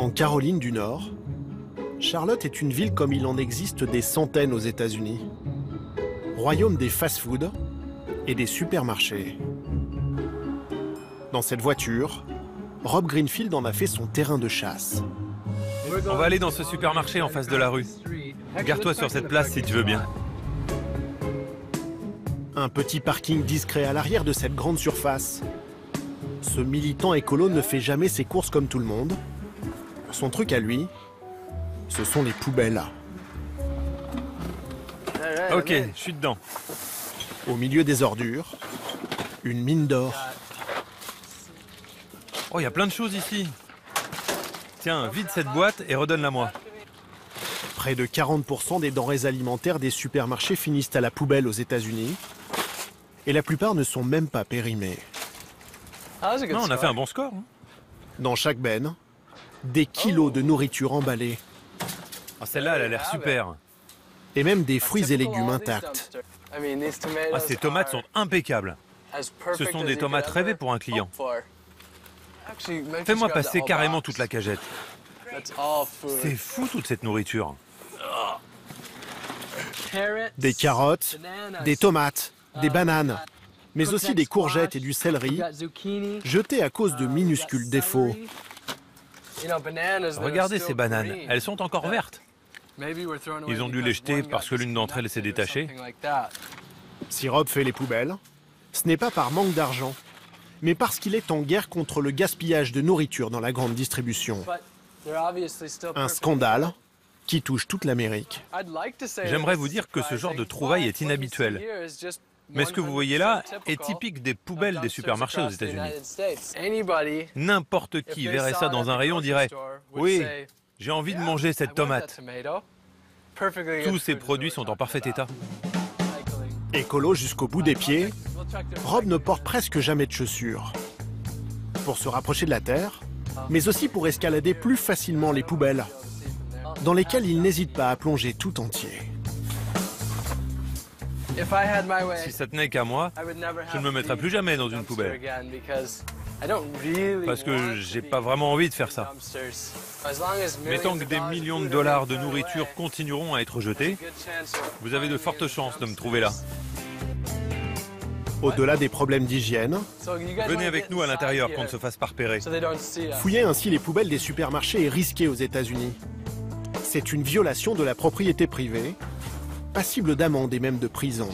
En Caroline du Nord, Charlotte est une ville comme il en existe des centaines aux États-Unis. Royaume des fast-foods et des supermarchés. Dans cette voiture, Rob Greenfield en a fait son terrain de chasse. On va aller dans ce supermarché en face de la rue. Garde-toi sur cette place si tu veux bien. Un petit parking discret à l'arrière de cette grande surface. Ce militant écolo ne fait jamais ses courses comme tout le monde. Son truc à lui, ce sont les poubelles. Ok, je suis dedans. Au milieu des ordures, une mine d'or. Oh, il y a plein de choses ici. Tiens, vide cette boîte et redonne-la-moi. Près de 40% des denrées alimentaires des supermarchés finissent à la poubelle aux États-Unis. Et la plupart ne sont même pas périmées. Non, on a fait un bon score. Hein. Dans chaque benne, des kilos de nourriture emballée. Ah, celle-là, elle a l'air super. Et même des fruits et légumes intacts. Ah, ces tomates sont impeccables. Ce sont des tomates rêvées pour un client. Fais-moi passer carrément toute la cagette. C'est fou toute cette nourriture. Des carottes, des tomates, des bananes, mais aussi des courgettes et du céleri, jetés à cause de minuscules défauts. Regardez ces bananes, elles sont encore vertes. Ils ont dû les jeter parce que l'une d'entre elles s'est détachée. Si Rob fait les poubelles, ce n'est pas par manque d'argent, mais parce qu'il est en guerre contre le gaspillage de nourriture dans la grande distribution. Un scandale qui touche toute l'Amérique. J'aimerais vous dire que ce genre de trouvaille est inhabituel. Mais ce que vous voyez là est typique des poubelles des supermarchés aux États-Unis. N'importe qui verrait ça dans un rayon dirait « Oui, j'ai envie de manger cette tomate ». Tous ces produits sont en parfait état. Écolo jusqu'au bout des pieds, Rob ne porte presque jamais de chaussures. Pour se rapprocher de la terre, mais aussi pour escalader plus facilement les poubelles, dans lesquelles il n'hésite pas à plonger tout entier. Si ça tenait qu'à moi, je ne me mettrais plus jamais dans une poubelle. Parce que j'ai pas vraiment envie de faire ça. Mais tant que des millions de dollars de nourriture continueront à être jetés, vous avez de fortes chances de me trouver là. Au-delà des problèmes d'hygiène, Venez avec nous à l'intérieur qu'on ne se fasse pas repérer. fouiller ainsi les poubelles des supermarchés est risqué aux États-Unis. C'est une violation de la propriété privée, passible d'amende et même de prison.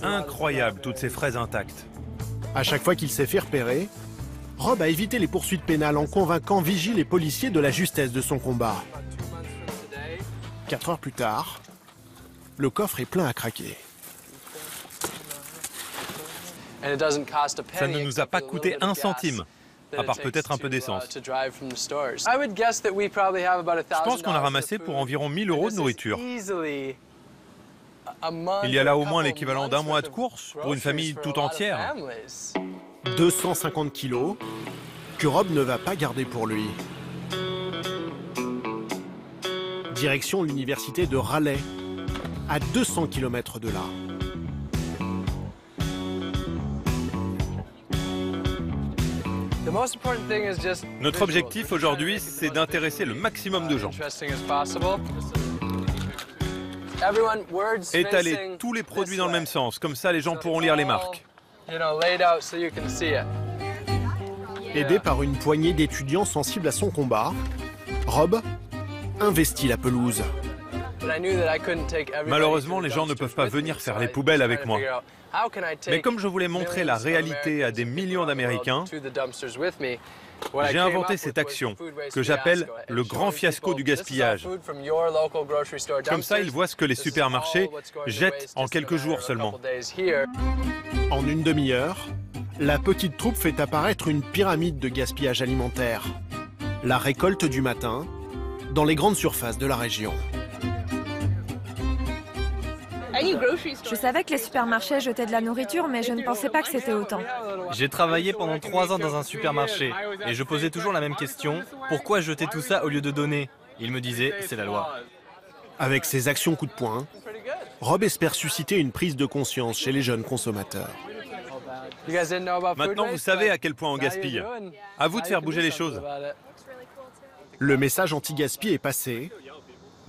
Incroyable, toutes ces fraises intactes. À chaque fois qu'il s'est fait repérer, Rob a évité les poursuites pénales en convainquant vigiles et policiers de la justesse de son combat. 4 heures plus tard, le coffre est plein à craquer. Ça ne nous a pas coûté un centime, à part peut-être un peu d'essence. Je pense qu'on a ramassé pour environ 1000 € de nourriture. Il y a là au moins l'équivalent d'un mois de course pour une famille tout entière. 250 kilos que Rob ne va pas garder pour lui. Direction l'université de Raleigh, à 200 km de là. Notre objectif aujourd'hui, c'est d'intéresser le maximum de gens. Étaler tous les produits dans le même sens, comme ça les gens pourront lire les marques. Aidé par une poignée d'étudiants sensibles à son combat, Rob investit la pelouse. Malheureusement, les gens ne peuvent pas venir faire les poubelles avec moi. Mais comme je voulais montrer la réalité à des millions d'Américains, j'ai inventé cette action que j'appelle le grand fiasco du gaspillage. Comme ça, ils voient ce que les supermarchés jettent en quelques jours seulement. En une demi-heure, la petite troupe fait apparaître une pyramide de gaspillage alimentaire. La récolte du matin, dans les grandes surfaces de la région. Je savais que les supermarchés jetaient de la nourriture, mais je ne pensais pas que c'était autant. J'ai travaillé pendant 3 ans dans un supermarché et je posais toujours la même question. Pourquoi jeter tout ça au lieu de donner? Il me disait, c'est la loi. Avec ses actions coup de poing, Rob espère susciter une prise de conscience chez les jeunes consommateurs. Maintenant, vous savez à quel point on gaspille. À vous de faire bouger les choses. Le message anti-gaspi est passé.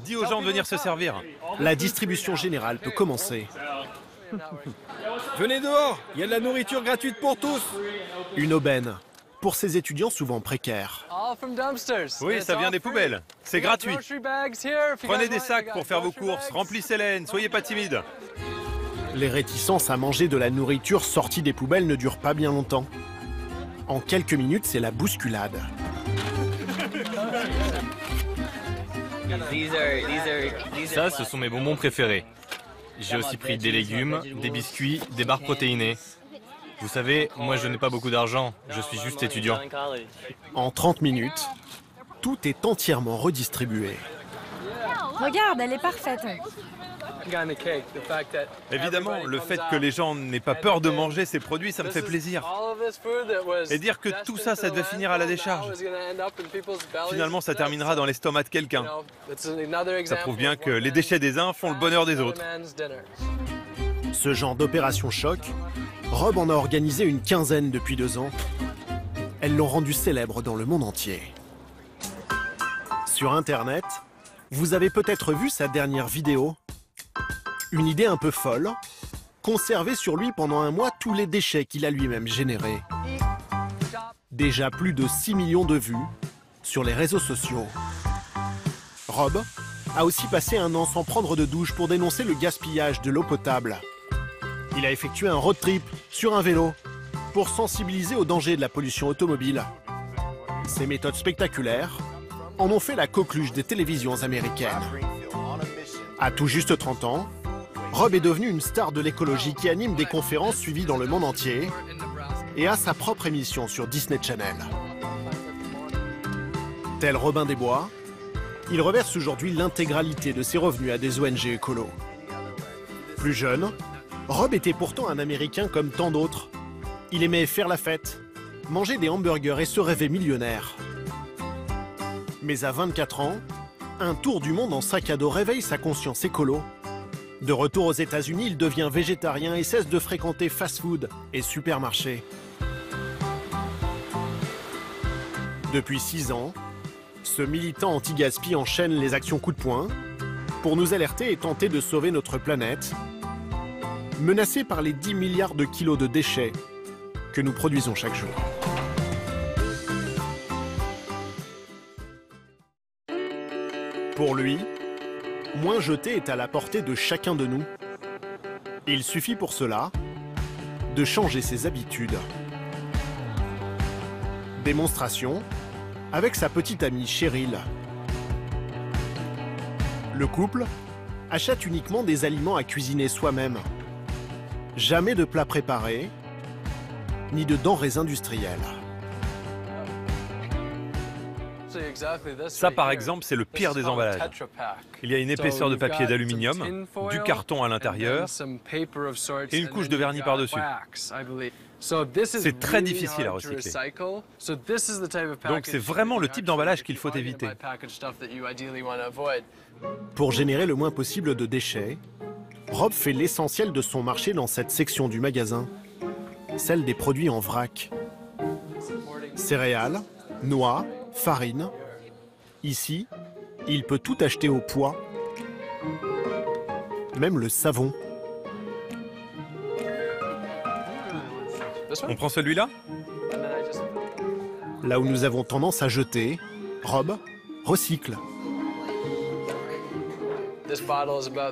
Dis aux gens de venir se servir. La distribution générale peut commencer. Venez dehors, il y a de la nourriture gratuite pour tous. Une aubaine pour ces étudiants souvent précaires. Oui, ça vient des poubelles. C'est gratuit. Prenez des sacs pour faire vos courses, remplissez-les, ne soyez pas timides. Les réticences à manger de la nourriture sortie des poubelles ne durent pas bien longtemps. En quelques minutes, c'est la bousculade. Ça, ce sont mes bonbons préférés. J'ai aussi pris des légumes, des biscuits, des barres protéinées. Vous savez, moi je n'ai pas beaucoup d'argent, je suis juste étudiant. En 30 minutes, tout est entièrement redistribué. Regarde, elle est parfaite. Évidemment, le fait que les gens n'aient pas peur de manger ces produits, ça me fait plaisir. Et dire que tout ça, ça devait finir à la décharge. Finalement, ça terminera dans l'estomac de quelqu'un. Ça prouve bien que les déchets des uns font le bonheur des autres. Ce genre d'opération choc, Rob en a organisé une quinzaine depuis 2 ans. Elles l'ont rendu célèbre dans le monde entier. Sur Internet, vous avez peut-être vu sa dernière vidéo. Une idée un peu folle, conserver sur lui pendant 1 mois tous les déchets qu'il a lui-même générés. Déjà plus de 6 millions de vues sur les réseaux sociaux. Rob a aussi passé 1 an sans prendre de douche pour dénoncer le gaspillage de l'eau potable. Il a effectué un road trip sur un vélo pour sensibiliser au danger de la pollution automobile. Ces méthodes spectaculaires en ont fait la coqueluche des télévisions américaines. À tout juste 30 ans, Rob est devenu une star de l'écologie qui anime des conférences suivies dans le monde entier et a sa propre émission sur Disney Channel. Tel Robin des Bois, il reverse aujourd'hui l'intégralité de ses revenus à des ONG écolos. Plus jeune, Rob était pourtant un Américain comme tant d'autres. Il aimait faire la fête, manger des hamburgers et se rêver millionnaire. Mais à 24 ans, un tour du monde en sac à dos réveille sa conscience écolo. De retour aux États-Unis, il devient végétarien et cesse de fréquenter fast-food et supermarchés. Depuis 6 ans, ce militant anti-gaspi enchaîne les actions coup de poing pour nous alerter et tenter de sauver notre planète, menacée par les 10 milliards de kilos de déchets que nous produisons chaque jour. Pour lui, moins jeter est à la portée de chacun de nous. Il suffit pour cela de changer ses habitudes. Démonstration avec sa petite amie Cheryl. Le couple achète uniquement des aliments à cuisiner soi-même. Jamais de plats préparés, ni de denrées industrielles. Ça, par exemple, c'est le pire des emballages. Il y a une épaisseur de papier d'aluminium, du carton à l'intérieur et une couche de vernis par-dessus. C'est très difficile à recycler. Donc c'est vraiment le type d'emballage qu'il faut éviter. Pour générer le moins possible de déchets, Rob fait l'essentiel de son marché dans cette section du magasin, celle des produits en vrac. Céréales, noix, farine. Ici, il peut tout acheter au poids, même le savon. On prend celui-là? Là où nous avons tendance à jeter, Rob recycle.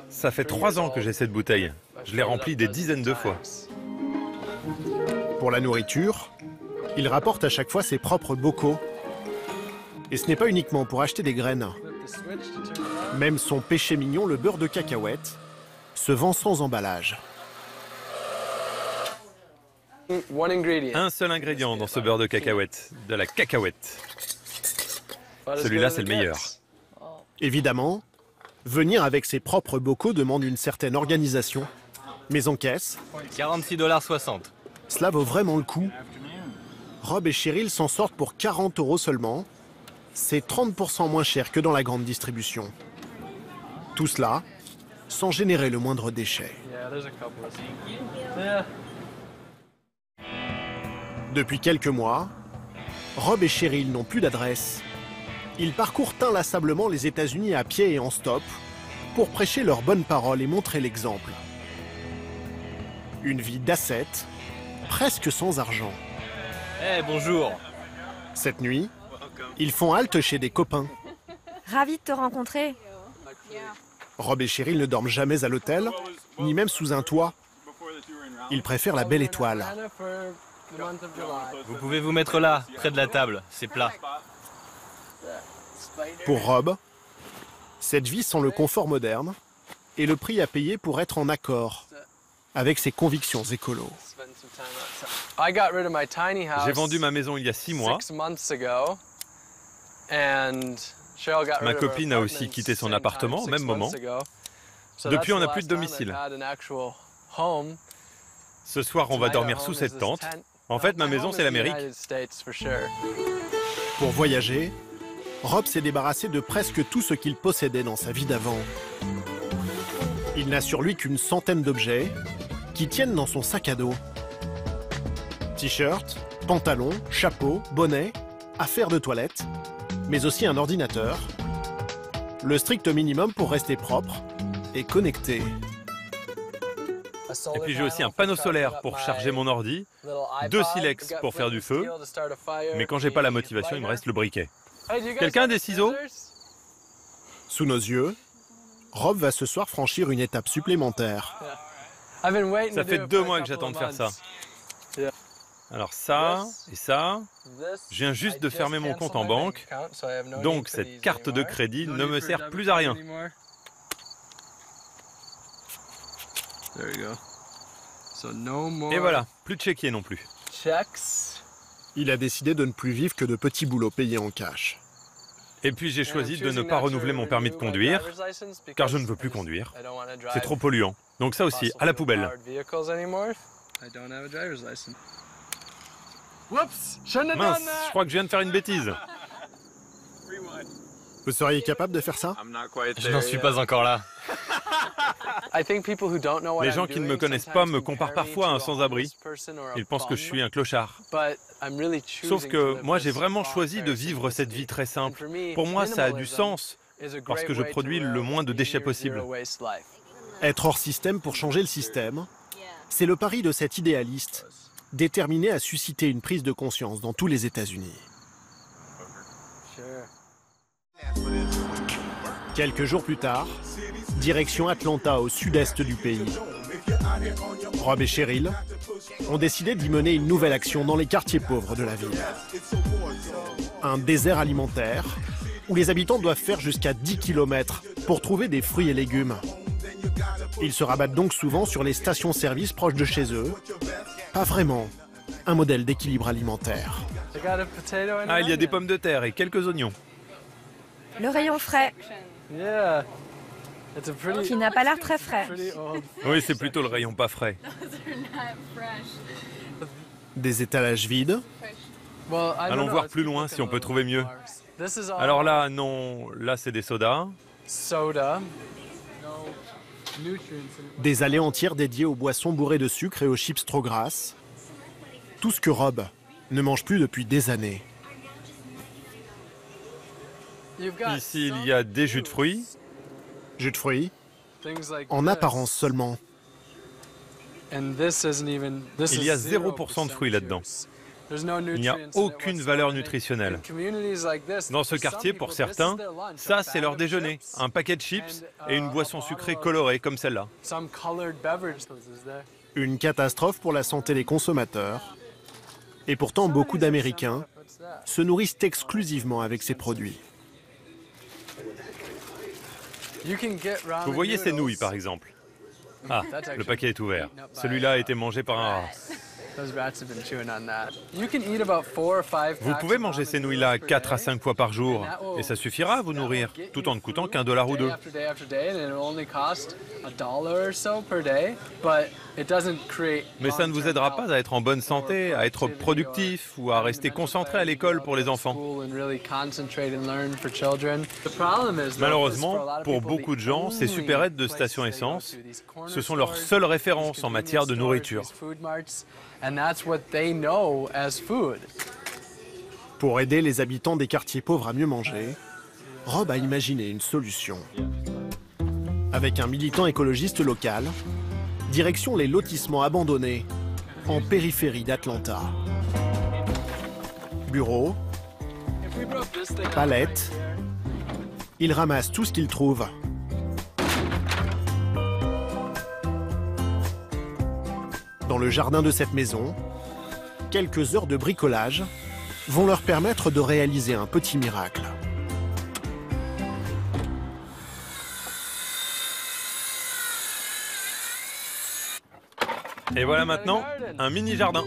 Ça fait 3 ans que j'ai cette bouteille. Je l'ai remplie des dizaines de fois. Pour la nourriture, il rapporte à chaque fois ses propres bocaux. Et ce n'est pas uniquement pour acheter des graines. Même son péché mignon, le beurre de cacahuète, se vend sans emballage. Un seul ingrédient dans ce beurre de cacahuète, de la cacahuète. Celui-là, c'est le meilleur. Évidemment, venir avec ses propres bocaux demande une certaine organisation. Mais en caisse, 46,60 $. Cela vaut vraiment le coup. Rob et Cheryl s'en sortent pour 40 € seulement. C'est 30% moins cher que dans la grande distribution. Tout cela sans générer le moindre déchet. Depuis quelques mois, Rob et Cheryl n'ont plus d'adresse. Ils parcourent inlassablement les États-Unis à pied et en stop pour prêcher leurs bonnes paroles et montrer l'exemple. Une vie d'ascète, presque sans argent. Eh, bonjour. Cette nuit, ils font halte chez des copains. Ravi de te rencontrer. Rob et Cheryl ne dorment jamais à l'hôtel, ni même sous un toit. Ils préfèrent la belle étoile. Vous pouvez vous mettre là, près de la table, c'est plat. Pour Rob, cette vie sans le confort moderne est le prix à payer pour être en accord avec ses convictions écolo. J'ai vendu ma maison il y a 6 mois. Ma copine a aussi quitté son appartement au même moment. Depuis, on n'a plus de domicile. Ce soir, on va dormir sous cette tente. En fait, ma maison, c'est l'Amérique. Pour voyager, Rob s'est débarrassé de presque tout ce qu'il possédait dans sa vie d'avant. Il n'a sur lui qu'une centaine d'objets qui tiennent dans son sac à dos. T-shirt, pantalon, chapeau, bonnet, affaires de toilette, mais aussi un ordinateur. Le strict minimum pour rester propre et connecté. Et puis j'ai aussi un panneau solaire pour charger mon ordi, 2 silex pour faire du feu, mais quand j'ai pas la motivation, il me reste le briquet. Quelqu'un a des ciseaux? Sous nos yeux, Rob va ce soir franchir une étape supplémentaire. Ça fait 2 mois que j'attends de faire ça. Alors ça et ça, je viens juste de fermer mon compte en banque, donc cette carte de crédit ne me sert plus à rien. Et voilà, plus de chéquier non plus. Il a décidé de ne plus vivre que de petits boulots payés en cash. Et puis j'ai choisi de ne pas renouveler mon permis de conduire, car je ne veux plus conduire. C'est trop polluant. Donc ça aussi, à la poubelle. Mince, je crois que je viens de faire une bêtise. Vous seriez capable de faire ça? Je n'en suis pas encore là. Les gens qui ne me connaissent pas me comparent parfois à un sans-abri. Ils pensent que je suis un clochard. Sauf que moi, j'ai vraiment choisi de vivre cette vie très simple. Pour moi, ça a du sens, parce que je produis le moins de déchets possible. Être hors système pour changer le système, c'est le pari de cet idéaliste, déterminé à susciter une prise de conscience dans tous les États-Unis. Quelques jours plus tard, direction Atlanta, au sud-est du pays. Rob et Cheryl ont décidé d'y mener une nouvelle action dans les quartiers pauvres de la ville. Un désert alimentaire où les habitants doivent faire jusqu'à 10 km pour trouver des fruits et légumes. Ils se rabattent donc souvent sur les stations-service proches de chez eux. Pas vraiment un modèle d'équilibre alimentaire. Ah, il y a des pommes de terre et quelques oignons. Le rayon frais, qui n'a pas l'air très frais. Oui, c'est plutôt le rayon pas frais. Des étalages vides. Allons voir plus loin si on peut trouver mieux. Alors là, non, là c'est des sodas. Des allées entières dédiées aux boissons bourrées de sucre et aux chips trop grasses. Tout ce que Rob ne mange plus depuis des années. Ici, il y a des jus de fruits. Jus de fruits, en apparence seulement. Il y a 0% de fruits là-dedans. Il n'y a aucune valeur nutritionnelle. Dans ce quartier, pour certains, ça c'est leur déjeuner. Un paquet de chips et une boisson sucrée colorée comme celle-là. Une catastrophe pour la santé des consommateurs. Et pourtant, beaucoup d'Américains se nourrissent exclusivement avec ces produits. Vous voyez ces nouilles, par exemple. Ah, le paquet est ouvert. Celui-là a été mangé par un rat. Vous pouvez manger ces nouilles-là 4 à 5 fois par jour, et ça suffira à vous nourrir, tout en ne coûtant qu'1 dollar ou 2. Mais ça ne vous aidera pas à être en bonne santé, à être productif ou à rester concentré à l'école pour les enfants. Malheureusement, pour beaucoup de gens, ces supérettes de station essence, ce sont leurs seules références en matière de Pour aider les habitants des quartiers pauvres à mieux manger, Rob a imaginé une solution. Avec un militant écologiste local, direction les lotissements abandonnés en périphérie d'Atlanta. Bureaux, palettes, il ramasse tout ce qu'il trouve. Dans le jardin de cette maison, quelques heures de bricolage vont leur permettre de réaliser un petit miracle. Et voilà maintenant un mini-jardin.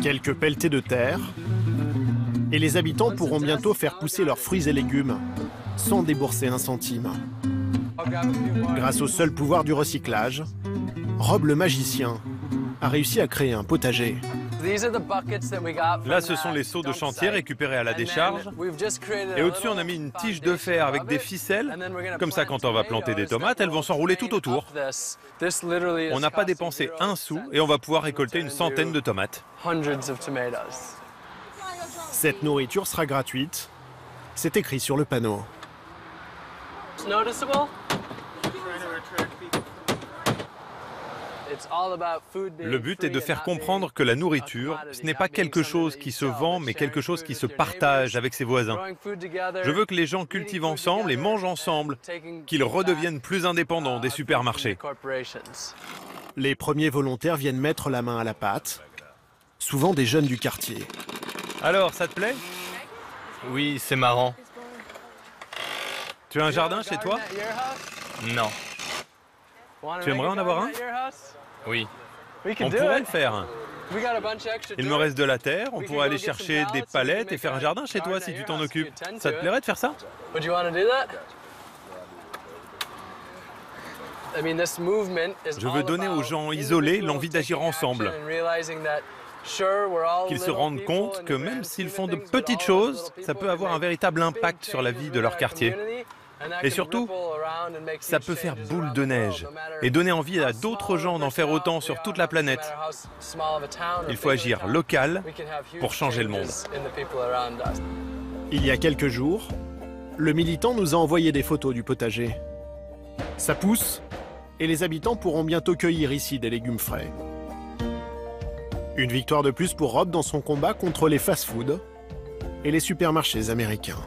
Quelques pelletés de terre, et les habitants pourront bientôt faire pousser leurs fruits et légumes sans débourser un centime. Grâce au seul pouvoir du recyclage, Rob le magicien a réussi à créer un potager. Là, ce sont les seaux de chantier récupérés à la décharge. Et au-dessus, on a mis une tige de fer avec des ficelles. Comme ça, quand on va planter des tomates, elles vont s'enrouler tout autour. On n'a pas dépensé un sou et on va pouvoir récolter une centaine de tomates. Cette nourriture sera gratuite. C'est écrit sur le panneau. Le but est de faire comprendre que la nourriture, ce n'est pas quelque chose qui se vend, mais quelque chose qui se partage avec ses voisins. Je veux que les gens cultivent ensemble et mangent ensemble, qu'ils redeviennent plus indépendants des supermarchés. Les premiers volontaires viennent mettre la main à la pâte, souvent des jeunes du quartier. Alors, ça te plaît? Oui, c'est marrant. Tu as un jardin chez toi? Non. Tu aimerais en avoir un? Oui. On pourrait le faire. Il me reste de la terre, on pourrait aller chercher des palettes et faire un jardin chez toi si tu t'en occupes. Ça te plairait de faire ça? Je veux donner aux gens isolés l'envie d'agir ensemble. Qu'ils se rendent compte que même s'ils font de petites choses, ça peut avoir un véritable impact sur la vie de leur quartier. Et surtout, ça peut faire boule de neige et donner envie à d'autres gens d'en faire autant sur toute la planète. Il faut agir local pour changer le monde. Il y a quelques jours, le militant nous a envoyé des photos du potager. Ça pousse et les habitants pourront bientôt cueillir ici des légumes frais. Une victoire de plus pour Rob dans son combat contre les fast-foods et les supermarchés américains.